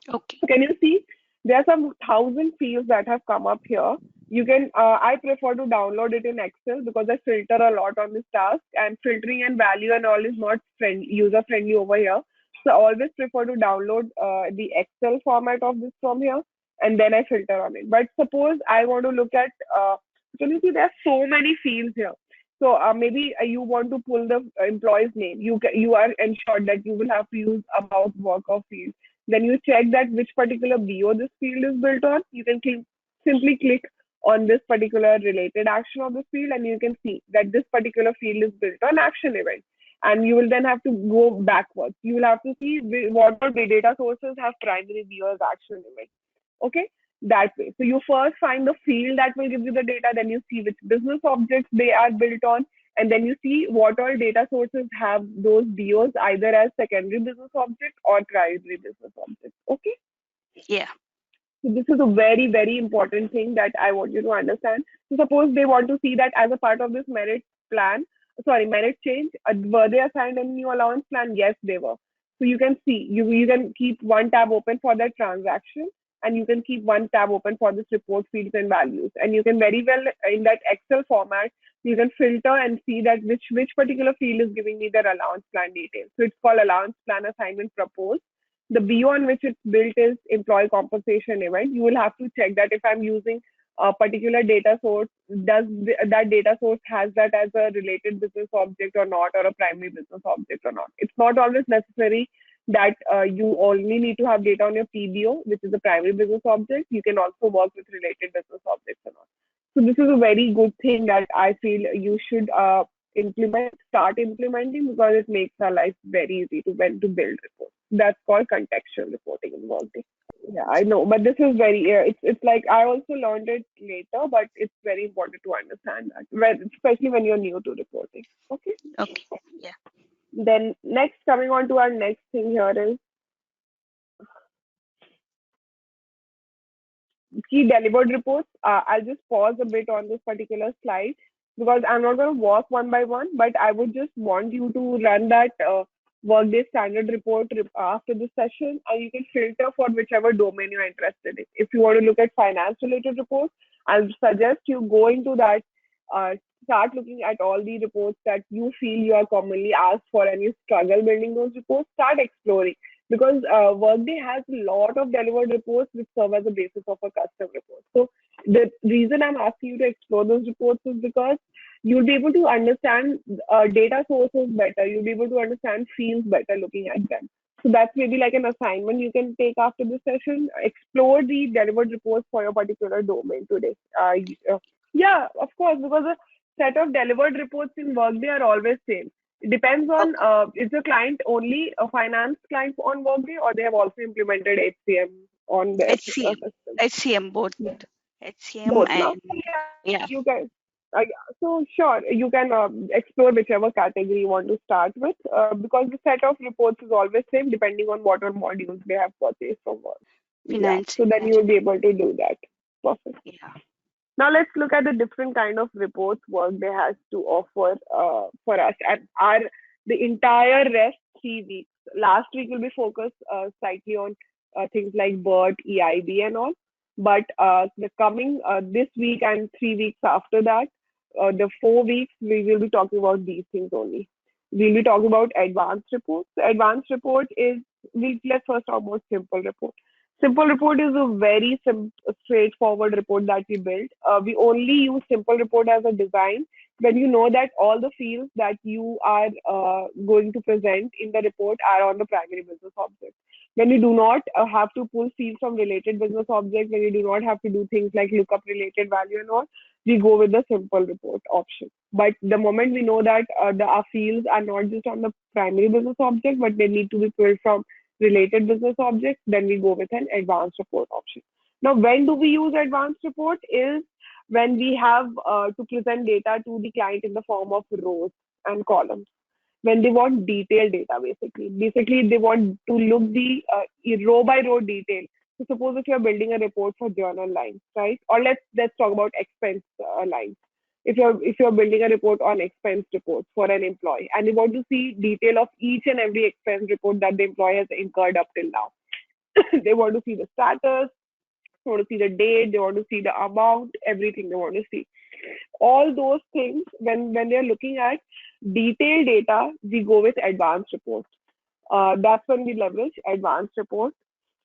Okay. So can you see there are some thousand fields that have come up here. You can I prefer to download it in Excel because I filter a lot on this task, and filtering and value and all is not user friendly over here. So I always prefer to download the Excel format of this from here, and then I filter on it. But suppose I want to look at can you see there are so many fields here. So maybe you want to pull the employee's name. You are ensured that you will have to use about worker field. Then you check that which particular BO this field is built on. You can simply click on this particular related action of this field, and you can see that this particular field is built on action event. And you will then have to go backwards. You will have to see what all the data sources have primary BO as action event. Okay, that way. So you first find the field that will give you the data, then you see which business objects they are built on, and then you see what all data sources have those BOs either as secondary business object or primary business object. Okay. Yeah. So this is a very, very important thing that I want you to understand. So suppose they want to see that as a part of this merit change, were they assigned a new allowance plan? Yes, they were. So you can see, you can keep one tab open for that transaction, and you can keep one tab open for this report fields and values. And you can very well in that Excel format, you can filter and see that which particular field is giving me their allowance plan details. So it's called allowance plan assignment proposed. The BO on which it's built is employee compensation event. You will have to check that if I'm using a particular data source, that data source has that as a related business object or not, or a primary business object or not. It's not always necessary that you only need to have data on your PBO, which is a primary business object. You can also work with related business objects or not. So this is a very good thing that I feel you should start implementing, because it makes our life very easy to when to build reports. That's called contextual reporting in Workday. Yeah, I know, but this is very. It's like I also learned it later, but it's very important to understand that, especially when you're new to reporting. Okay. Okay. Yeah. Then next, coming on to our next thing here is key delivered reports. I'll just pause a bit on this particular slide because I'm not going to walk one by one, but I would just want you to run that Workday standard report after this session, and you can filter for whichever domain you're interested in. If you want to look at finance related reports, I'll suggest you go into that, uh, start looking at all the reports that you feel you are commonly asked for and you struggle building those reports. Start exploring, because Workday has a lot of delivered reports which serve as a basis of a custom report. So the reason I'm asking you to explore those reports is because you'll be able to understand data sources better. You'll be able to understand fields better looking at them. So that's maybe like an assignment you can take after this session. Explore the delivered reports for your particular domain today. Yeah, of course, because a set of delivered reports in Workday are always same. It depends on Okay. is the client only a finance client on Workday, or they have also implemented HCM on their HCM. system. HCM both. Yeah. HCM Both, no? and yeah. You can. Yeah. So sure, you can explore whichever category you want to start with, because the set of reports is always same depending on what all modules they have purchased from work. Yeah. Finance So then you will related. be able to do that. Perfect. Yeah. Now let's look at the different kind of reports Workday has to offer for us, and our the entire rest 3 weeks. Last week will be focused slightly on things like BERT, EIB, and all. But the coming this week and 3 weeks after that, the 4 weeks we will be talking about these things only. We'll be talking about advanced reports. The advanced report is let's first talk about simple report. Simple report is a very straightforward report that we build. We only use simple report as a design when you know that all the fields that you are going to present in the report are on the primary business object. When you do not have to pull fields from related business object, when you do not have to do things like lookup related value and all, we go with the simple report option. But the moment we know that our fields are not just on the primary business object, but they need to be pulled from related business objects, then we go with an advanced report option. Now, when do we use advanced report is when we have to present data to the client in the form of rows and columns. When they want detailed data, basically they want to look the row by row detail. So suppose if you're building a report for journal lines, right? Or let's talk about expense lines. If you're building a report on expense reports for an employee, and you want to see detail of each and every expense report that the employee has incurred up till now. They want to see the status, they want to see the date, they want to see the amount, everything they want to see. All those things, when they're looking at detailed data, we go with advanced reports. That's when we leverage advanced reports.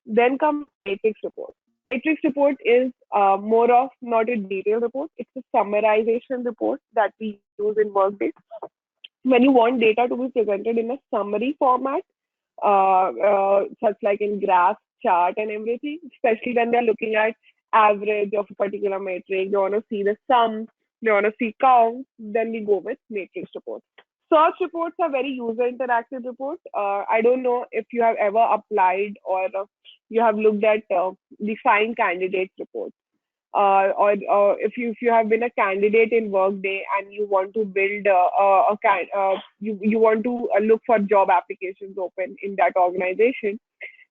Then comes matrix report. Matrix report is more of not a detailed report, it's a summarization report that we use in Workday. When you want data to be presented in a summary format, such like in graph, chart, and everything, especially when they're looking at average of a particular metric, they want to see the sum, they want to see count, then we go with matrix reports. Search reports are very user interactive reports. I don't know if you have ever applied or you have looked at the find candidates report, or if you have been a candidate in Workday and you want to build you want to look for job applications open in that organization,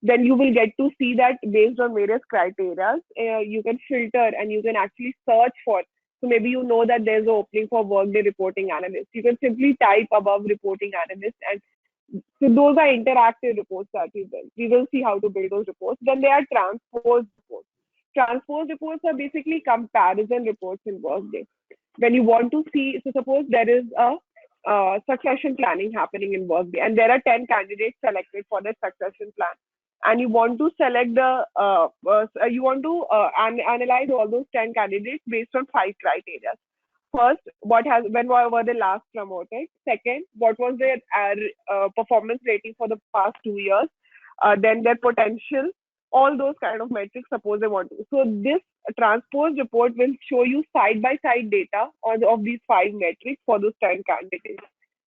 then you will get to see that based on various criteria, you can filter and you can actually search for. So maybe you know that there's an opening for Workday reporting analyst. You can simply type above reporting analyst, and so those are interactive reports that we build. We will see how to build those reports. Then there are transpose reports. Transpose reports are basically comparison reports in Workday. When you want to see, so suppose there is a succession planning happening in Workday, and there are 10 candidates selected for the succession plan. And you want to select you want to analyze all those 10 candidates based on 5 criteria. First, when were they last promoted? Second, what was their performance rating for the past 2 years? Then their potential, all those kind of metrics. Suppose they want to. So this transpose report will show you side by side data of these 5 metrics for those 10 candidates.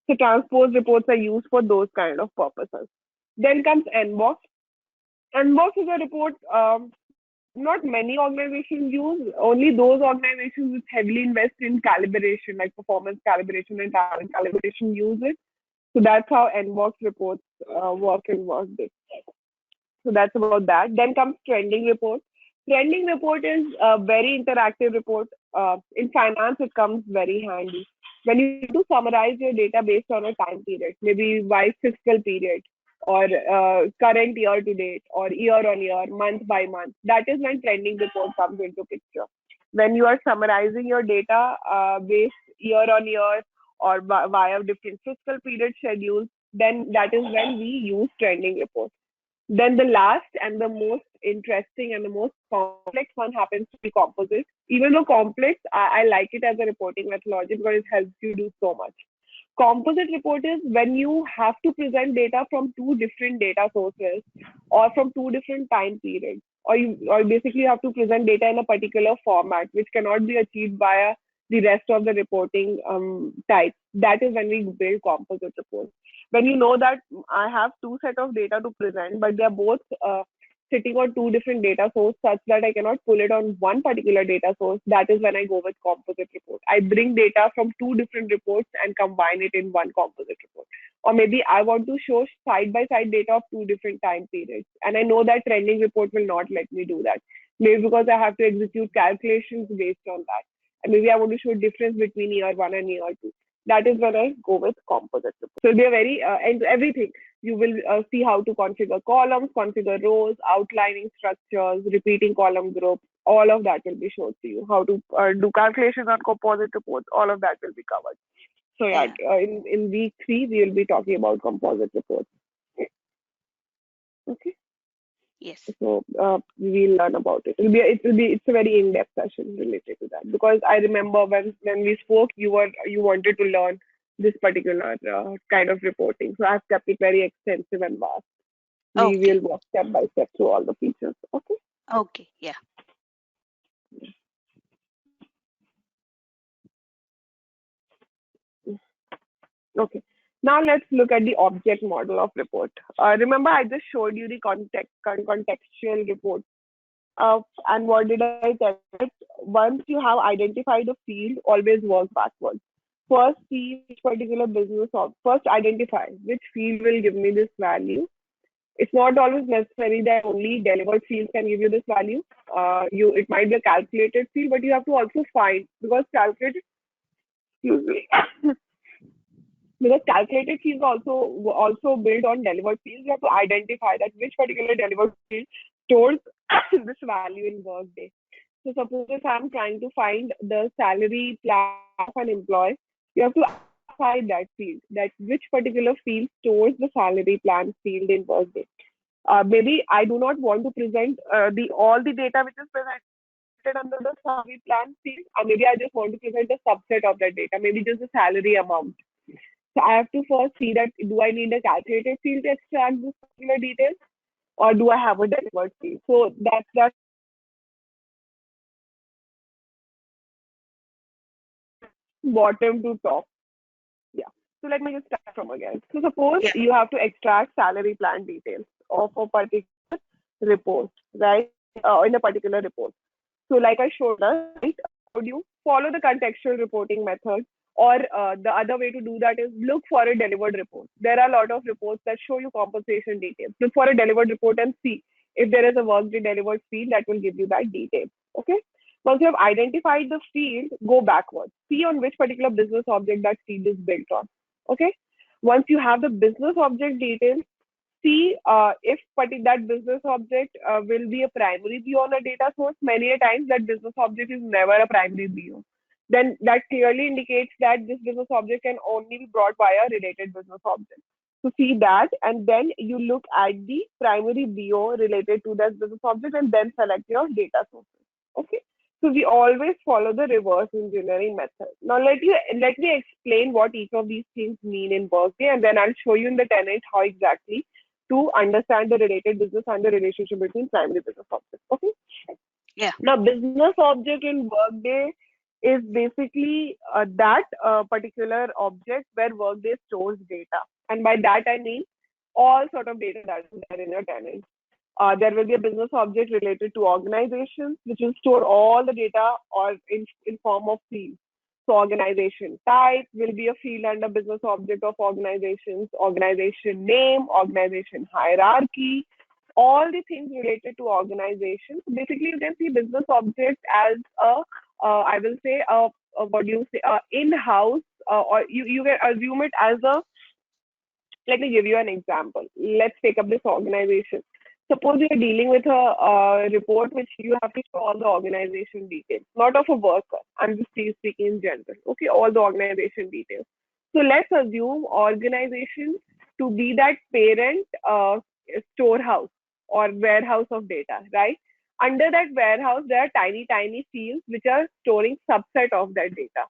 So transpose reports are used for those kind of purposes. Then comes NBOX. NBOX is a report not many organizations use, only those organizations which heavily invest in calibration, like performance calibration and talent calibration, use it. So that's how NBOX reports work in Workday. So that's about that. Then comes trending report. Trending report is a very interactive report. In finance, it comes very handy. When you want to summarize your data based on a time period, maybe by fiscal period, or current year to date, or year on year, month by month, that is when trending report comes into picture. When you are summarizing your data based year on year or via different fiscal period schedules, then that is when we use trending reports. Then the last and the most interesting and the most complex one happens to be composite. Even though complex, I like it as a reporting methodology because it helps you do so much. Composite report is when you have to present data from 2 different data sources or from 2 different time periods, or basically you have to present data in a particular format which cannot be achieved via the rest of the reporting types. That is when we build composite reports. When you know that I have 2 set of data to present, but they are both sitting on 2 different data sources such that I cannot pull it on one particular data source, that is when I go with composite report. I bring data from 2 different reports and combine it in one composite report. Or maybe I want to show side by side data of 2 different time periods, and I know that trending report will not let me do that. Maybe because I have to execute calculations based on that. And maybe I want to show difference between year 1 and year 2. That is when I go with composite report. So it'll be a very, and everything. You will see how to configure columns, configure rows, outlining structures, repeating column groups. All of that will be shown to you. How to do calculations on composite reports. All of that will be covered. So yeah, Yeah. in week 3, we will be talking about composite reports. Okay. Yes. So we'll learn about it. It's a very in-depth session related to that, because I remember when we spoke, you wanted to learn this particular kind of reporting. So I've kept it very extensive and vast. We Okay. will walk step by step through all the features. Okay. Okay. Yeah. Okay. Now let's look at the object model of report. Remember, I just showed you the contextual report. And what did I tell you? Once you have identified a field, always work backwards. First, see which particular business, or first identify which field will give me this value. It's not always necessary that only delivered fields can give you this value. It might be a calculated field, but you have to also find, because calculated excuse me. Because calculated fields also build on delivered fields. You have to identify that which particular delivered field stores this value in Workday. So suppose if I'm trying to find the salary plan of an employee, you have to identify that field, that which particular field stores the salary plan field in Workday. Maybe I do not want to present the all the data which is presented under the salary plan field, and maybe I just want to present a subset of that data, maybe just the salary amount. So I have to first see that do I need a calculated field to extract this particular details, or do I have a delivered field? So that's how we organize our reporting. So let me just start from bottom to top. Yeah. So let me just start from again. So suppose Yeah. you have to extract salary plan details of a particular report, right? In a particular report. So like I showed us, right? How do you follow the contextual reporting method? Or the other way to do that is look for a delivered report. There are a lot of reports that show you compensation details. Look for a delivered report and see if there is a Workday delivered field that will give you that detail. Okay. Once you have identified the field, go backwards. See on which particular business object that field is built on. Okay. Once you have the business object details, see if that business object will be a primary view on a data source. Many a times that business object is never a primary view. Then that clearly indicates that this business object can only be brought by a related business object. So see that, and then you look at the primary BO related to that business object, and then select your data sources. Okay. So we always follow the reverse engineering method. Now let me explain what each of these things mean in Workday, and then I'll show you in the tenant how exactly to understand the related business and the relationship between primary business objects. Okay. Yeah. Now, business object in Workday is basically that particular object where Workday stores data. And by that, I mean all sort of data that is there in your tenant. There will be a business object related to organizations, which will store all the data or in form of fields. So organization type will be a field under business object of organizations, organization name, organization hierarchy, all the things related to organizations. Basically, you can see business object as I will say, what do you say, in-house, or you can assume it as a, let me give you an example. Let's take up this organization. Suppose you're dealing with a report which you have to show all the organization details, not of a worker. I'm just speaking in general. Okay, all the organization details. So let's assume organization to be that parent storehouse or warehouse of data, right? Under that warehouse, there are tiny, tiny fields which are storing subset of that data.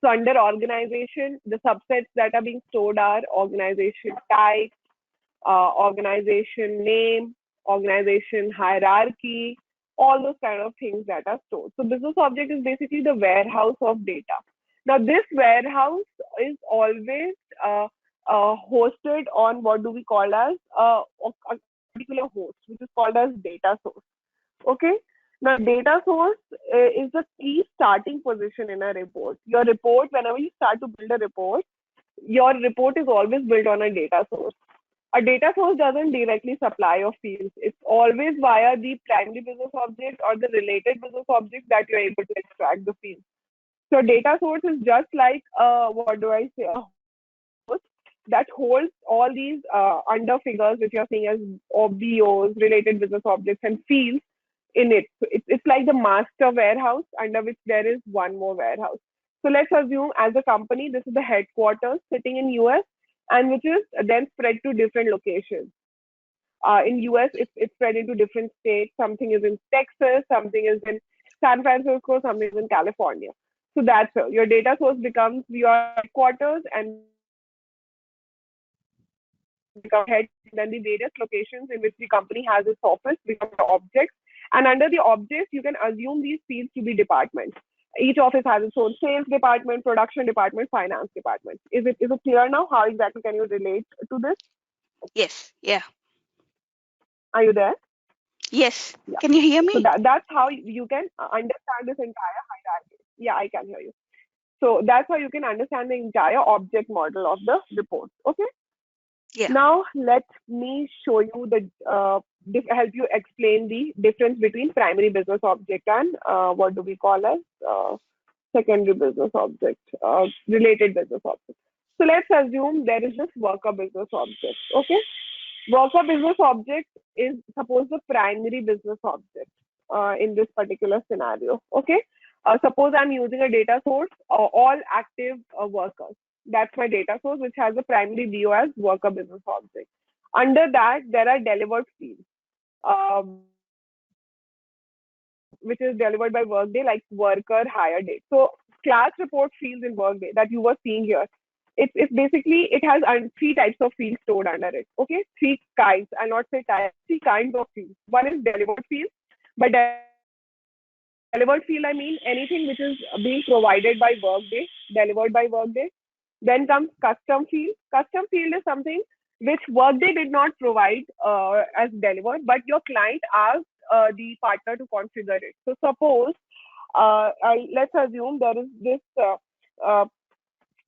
So under organization, the subsets that are being stored are organization type, organization name, organization hierarchy, all those kind of things that are stored. So business object is basically the warehouse of data. Now this warehouse is always hosted on what do we call as a particular host, which is called as data source. Okay. Now, data source is the key starting position in a report. Your report, whenever you start to build a report, your report is always built on a data source. A data source doesn't directly supply your fields. It's always via the primary business object or the related business object that you're able to extract the fields. So data source is just like what do I say, a host that holds all these under figures which you're seeing as BOs, related business objects, and fields in it. So it's like the master warehouse under which there is one more warehouse. So let's assume as a company, this is the headquarters sitting in US and which is then spread to different locations. In US, it's spread into different states. Something is in Texas, something is in San Francisco, something is in California. So that's it. Your data source becomes your headquarters, and then the various locations in which the company has its office become your objects. And under the objects, you can assume these fields to be departments. Each office has its own sales department, production department, finance department. Is it clear now? How exactly can you relate to this? Yes. Yeah. Are you there? Yes. Yeah. Can you hear So me? that's how you can understand this entire hierarchy. Yeah, I can hear you. So that's how you can understand the entire object model of the report. Okay. Yeah. Now let me show you the help you explain the difference between primary business object and what do we call as secondary business object, related business object. So let's assume there is this worker business object. Okay, worker business object is suppose the primary business object in this particular scenario. Okay, suppose I'm using a data source, all active workers. That's my data source, which has a primary view as worker business object. Under that, there are delivered fields, which is delivered by Workday, like worker hire date. So class report fields in Workday that you were seeing here, it's basically it has three types of fields stored under it. Okay, three kinds. I'll not say types, three kinds of fields. One is delivered field. By delivered field, I mean anything which is being provided by Workday, delivered by Workday. Then comes custom field. Custom field is something which Workday did not provide as delivered, but your client asked the partner to configure it. So suppose let's assume uh,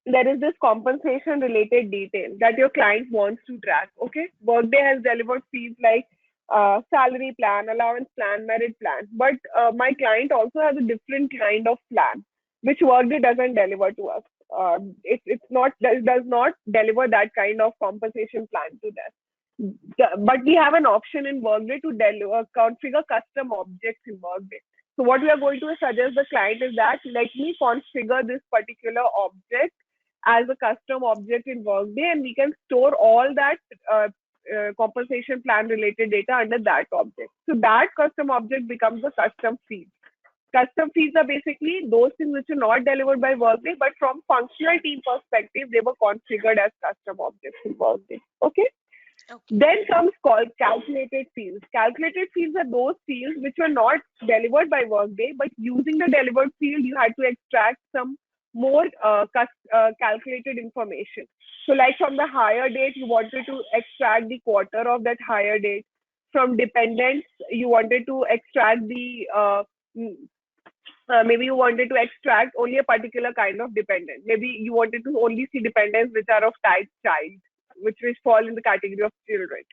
there is this compensation related detail that your client wants to track. Okay, Workday has delivered fields like salary plan, allowance plan, merit plan, but my client also has a different kind of plan which Workday doesn't deliver to us. It's not does not deliver that kind of compensation plan to them. But we have an option in Workday to deliver configure custom objects in Workday. So what we are going to suggest the client is that let me configure this particular object as a custom object in Workday, and we can store all that compensation plan related data under that object. So that custom object becomes a custom field. Custom fields are basically those things which are not delivered by Workday, but from functional team perspective, they were configured as custom objects in Workday. Okay. Okay. Then comes called calculated fields. Calculated fields are those fields which were not delivered by Workday, but using the delivered field, you had to extract some more calculated information. So, like from the hire date, you wanted to extract the quarter of that hire date. From dependents, you wanted to extract the maybe you wanted to extract only a particular kind of dependent. Maybe you wanted to only see dependents which are of type child, which fall in the category of children.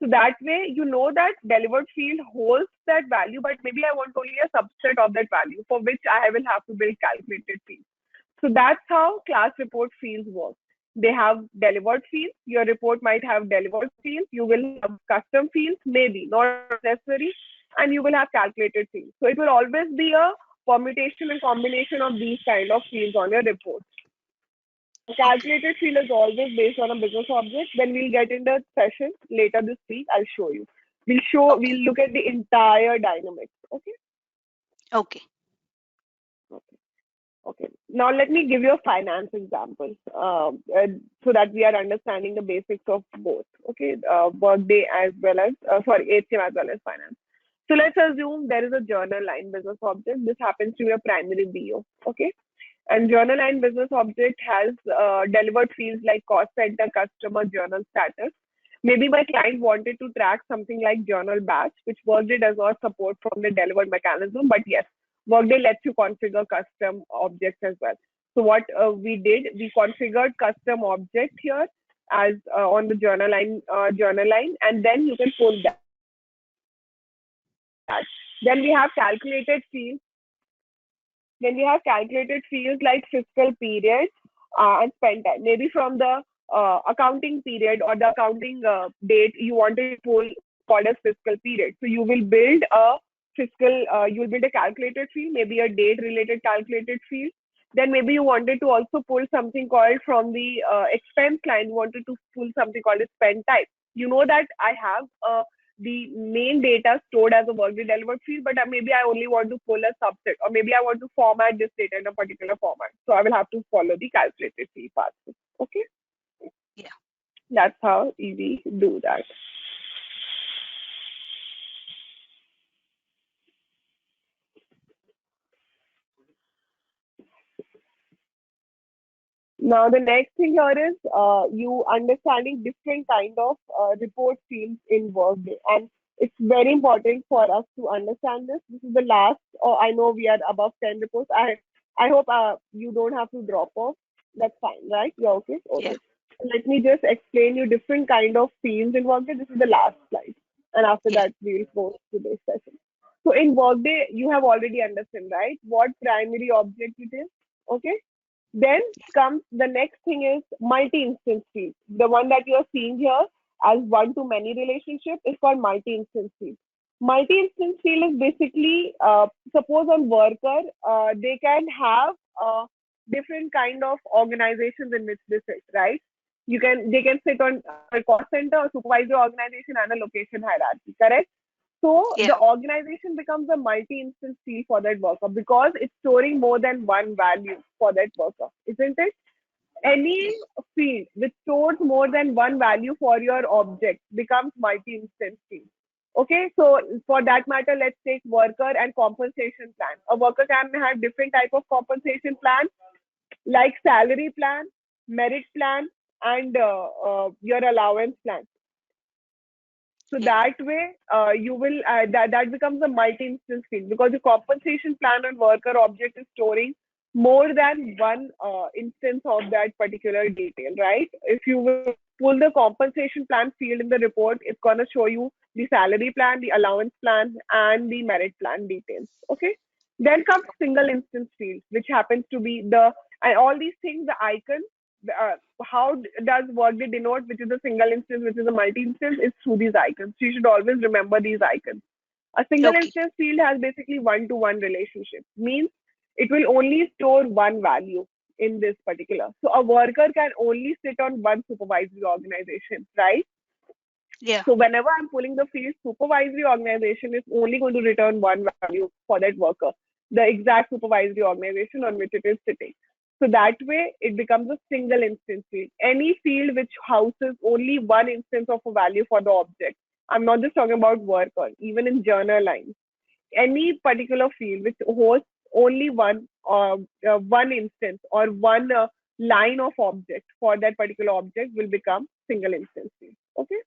So that way, you know that delivered field holds that value, but maybe I want only a subset of that value for which I will have to build calculated fields. So that's how class report fields work. They have delivered fields. Your report might have delivered fields. You will have custom fields, maybe not necessary, and you will have calculated fields. So it will always be a permutation and combination of these kind of fields on your report. Okay. Calculated field is always based on a business object. When we'll get in the session later this week, I'll show you. Okay. We'll look at the entire dynamics. Okay. Okay. Okay. Okay. Now let me give you a finance example, so that we are understanding the basics of both. Okay. Workday as well as HCM as well as finance. So let's assume there is a journal line business object. This happens to be a primary BO. Okay. And journal line business object has delivered fields like cost center, customer, journal status. Maybe my client wanted to track something like journal batch, which Workday does not support from the delivered mechanism, but yes, Workday lets you configure custom objects as well. So what we did, we configured custom object here as on the journal line, and then you can pull that. Then we have calculated fields Then we have calculated fields like fiscal period and spend time. Maybe from the accounting period or the accounting date, you wanted to pull what's called as fiscal period. So you will build a calculated field, maybe a date related calculated field. Then maybe you wanted to also pull something called from the expense line, you wanted to pull something called a spend type. You know that I have the main data stored as a Workday delivered field, but maybe I only want to pull a subset, or maybe I want to format this data in a particular format. So I will have to follow the calculated field path. Okay, Yeah. that's how easy do that. Now the next thing here is you understanding different kind of report fields in Workday, and it's very important for us to understand this. This is the last. I know we are above 10 reports. I hope you don't have to drop off. That's fine, right? You're okay. Yeah. Okay. Let me just explain you different kind of fields in Workday. This is the last slide, and after Yeah. that we'll go to this session. So in Workday, you have already understood, right? What primary object it is. Okay. Then comes the next thing is multi-instance field. The one that you are seeing here as one-to-many relationship is called multi-instance field. Multi-instance field is basically, suppose on worker, they can have different kind of organizations in which they sit, right? They can sit on a cost center, a supervisory organization, and a location hierarchy, correct? So Yeah. the organization becomes a multi-instance field for that worker because it's storing more than one value for that worker, isn't it? Any Yeah. field which stores more than one value for your object becomes multi-instance field. Okay, so for that matter, let's take worker and compensation plan. A worker can have different type of compensation plan like salary plan, merit plan, and your allowance plan. So Yeah. that way, you will that becomes a multi-instance field because the compensation plan on worker object is storing more than one instance of that particular detail, right? If you will pull the compensation plan field in the report, it's gonna show you the salary plan, the allowance plan, and the merit plan details. Okay. Then comes single instance field, which happens to be the and all these things, the icon how does Workday denote which is a single instance, which is a multi-instance? Is through these icons. So you should always remember these icons. A single Okay. instance field has basically one-to-one relationship. Means it will only store one value in this particular. So a worker can only sit on one supervisory organization, right? Yeah. So whenever I'm pulling the field, supervisory organization is only going to return one value for that worker, the exact supervisory organization on which it is sitting. So that way, it becomes a single instance field. Any field which houses only one instance of a value for the object. I'm not just talking about worker, even in journal lines. Any particular field which hosts only one instance or one line of object for that particular object will become single instance field. Okay.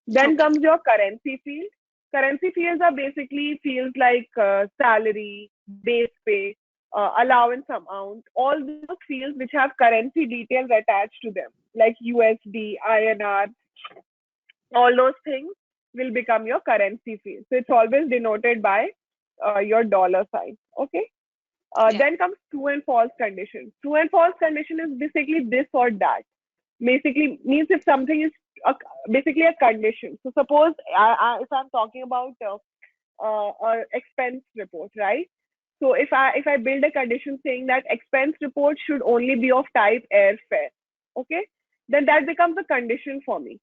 Then Okay. comes your currency field. Currency fields are basically fields like salary, base pay, allowance amount, all those fields which have currency details attached to them, like USD, INR, all those things will become your currency field. So it's always denoted by your dollar sign. Okay. Yeah. Then comes true and false condition. True and false condition is basically this or that. Basically means if something is a, basically a condition. So suppose if I'm talking about expense report, right? So if I build a condition saying that expense report should only be of type airfare, okay, then that becomes a condition for me.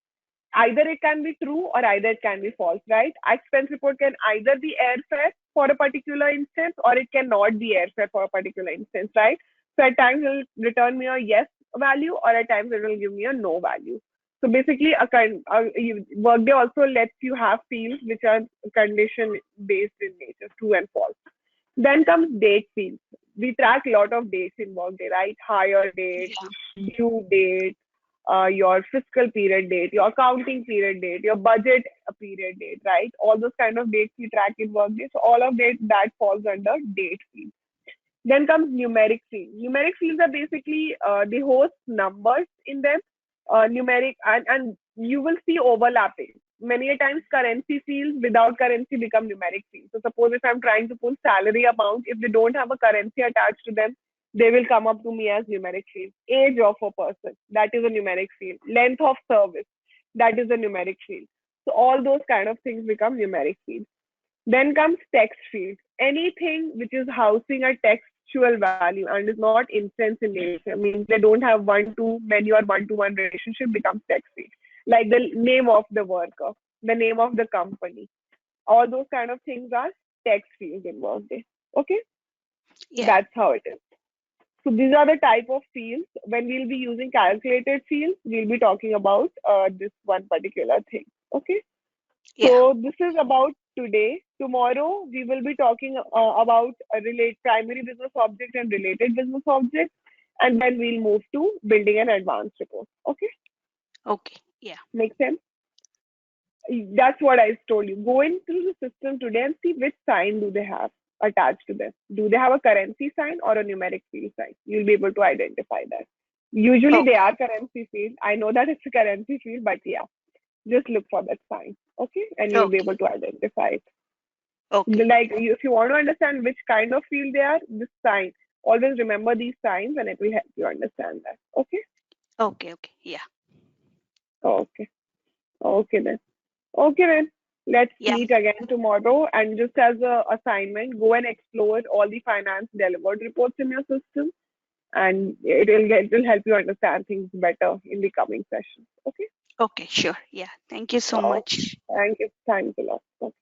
Either it can be true or either it can be false, right? Expense report can either be airfare for a particular instance or it cannot be airfare for a particular instance, right? So at times it will return me a yes value or at times it will give me a no value. So basically, Workday also lets you have fields which are condition based in nature, true and false. Then comes date fields. We track a lot of dates in Workday, right? Hire date, Yeah. due date, your fiscal period date, your accounting period date, your budget period date, right? All those kind of dates we track in Workday. So all of that falls under date field. Then comes numeric fields. Numeric fields are basically they host numbers in them, numeric, and you will see overlapping. Many a times currency fields without currency become numeric fields. So suppose if I'm trying to pull salary amount, if they don't have a currency attached to them, they will come up to me as numeric field. Age of a person, that is a numeric field. Length of service, that is a numeric field. So all those kind of things become numeric fields. Then comes text field. Anything which is housing a textual value and is not instance in nature, means they don't have one-to-many or one-to-one relationship, becomes text field. Like the name of the worker, the name of the company. All those kind of things are text fields in Workday. Okay, Yeah. that's how it is. So these are the type of fields. When we'll be using calculated fields, we'll be talking about this one particular thing. Okay. Yeah. So this is about today. Tomorrow we will be talking about a relate primary business object and related business objects, and then we'll move to building an advanced report. Okay, Okay. Yeah. make sense? That's what I told you. Go into the system today and see which sign do they have attached to them. Do they have a currency sign or a numeric field sign? You'll be able to identify that. Usually they Okay. are currency field. I know that it's a currency field, but yeah, just look for that sign. Okay, and you'll be Okay. able to identify it. Okay. Like if you want to understand which kind of field they are, this sign. Always remember these signs and it will help you understand that. Okay? Okay. Okay. Yeah. Okay. Okay then. Okay then. Let's Yeah. meet again tomorrow and just as a assignment, go and explore all the finance delivered reports in your system and it will help you understand things better in the coming sessions. Okay? Okay. Sure. Yeah. Thank you so Oh, much. thank you. Thanks a lot. Okay.